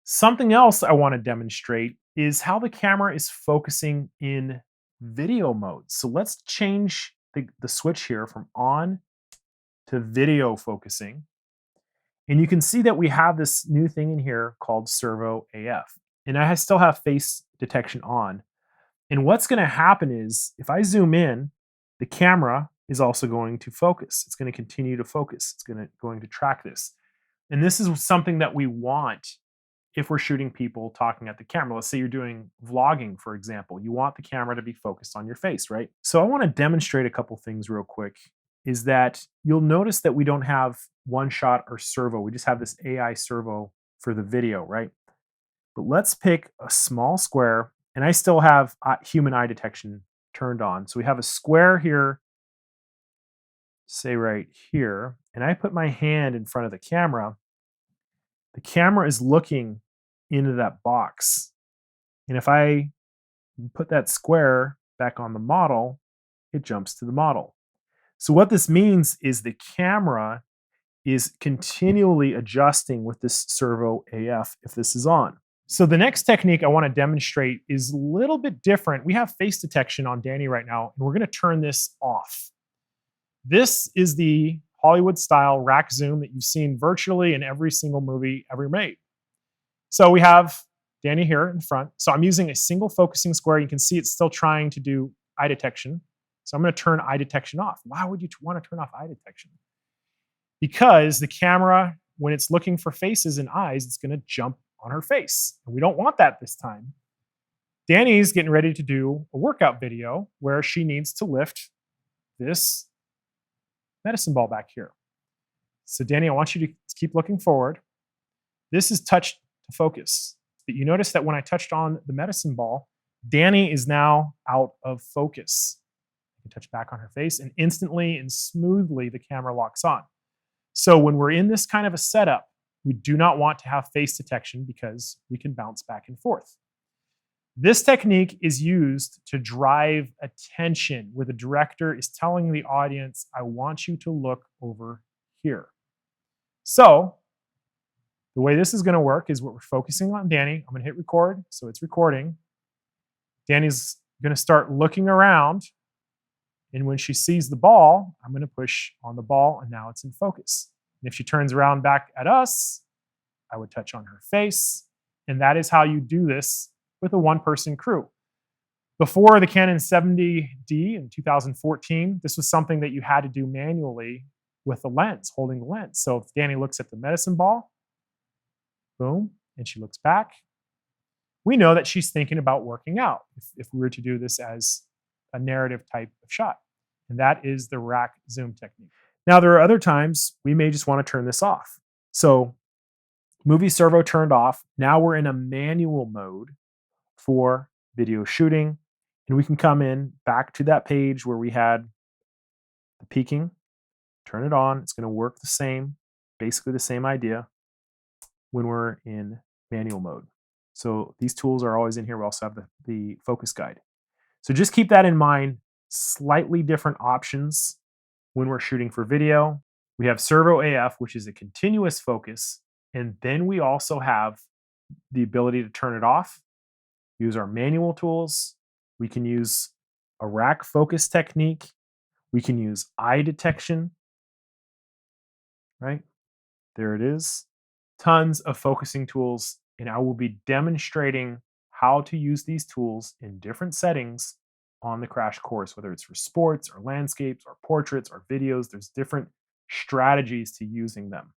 Something else I want to demonstrate is how the camera is focusing in video mode. So let's change the switch here from on to video focusing. And you can see that we have this new thing in here called servo AF. And I still have face detection on. And what's going to happen is if I zoom in, the camera is also going to focus. It's going to continue to focus. It's going to track this. And this is something that we want if we're shooting people talking at the camera. Let's say you're doing vlogging, for example. You want the camera to be focused on your face, right? So I want to demonstrate a couple things real quick. Is that you'll notice that we don't have one shot or servo. We just have this AI servo for the video, right? But let's pick a small square, and I still have human eye detection turned on. So we have a square here, say right here, and I put my hand in front of the camera. The camera is looking into that box. And if I put that square back on the model, it jumps to the model. So what this means is the camera is continually adjusting with this servo AF if this is on. So the next technique I want to demonstrate is a little bit different. We have face detection on Danny right now, and we're going to turn this off. This is the Hollywood style rack zoom that you've seen virtually in every single movie ever made. So we have Danny here in front. So I'm using a single focusing square. You can see it's still trying to do eye detection. So I'm going to turn eye detection off. Why would you want to turn off eye detection? Because the camera, when it's looking for faces and eyes, it's going to jump on her face. And we don't want that this time. Danny's getting ready to do a workout video where she needs to lift this medicine ball back here. So Danny, I want you to keep looking forward. This is touch to focus. But you notice that when I touched on the medicine ball, Danny is now out of focus. You can touch back on her face, and instantly and smoothly the camera locks on. So when we're in this kind of a setup, we do not want to have face detection because we can bounce back and forth. This technique is used to drive attention, where the director is telling the audience, I want you to look over here. So the way this is going to work is we're focusing on Danny. I'm going to hit record, so it's recording. Danny's going to start looking around, and when she sees the ball, I'm going to push on the ball, and now it's in focus. And if she turns around back at us, I would touch on her face, and that is how you do this with a one-person crew. Before the Canon 70D in 2014, this was something that you had to do manually with the lens, holding the lens. So if Danny looks at the medicine ball, boom, and she looks back, we know that she's thinking about working out if we were to do this as a narrative type of shot. And that is the rack zoom technique. Now, there are other times we may just want to turn this off. So movie servo turned off. Now we're in a manual mode for video shooting. And we can come in back to that page where we had the peaking, turn it on. It's going to work the same, basically the same idea when we're in manual mode. So these tools are always in here. We also have the focus guide. So just keep that in mind. Slightly different options when we're shooting for video. We have servo AF, which is a continuous focus. And then we also have the ability to turn it off, use our manual tools. We can use a rack focus technique. We can use eye detection, right? There it is. Tons of focusing tools. And I will be demonstrating how to use these tools in different settings on the crash course, whether it's for sports or landscapes or portraits or videos. There's different strategies to using them.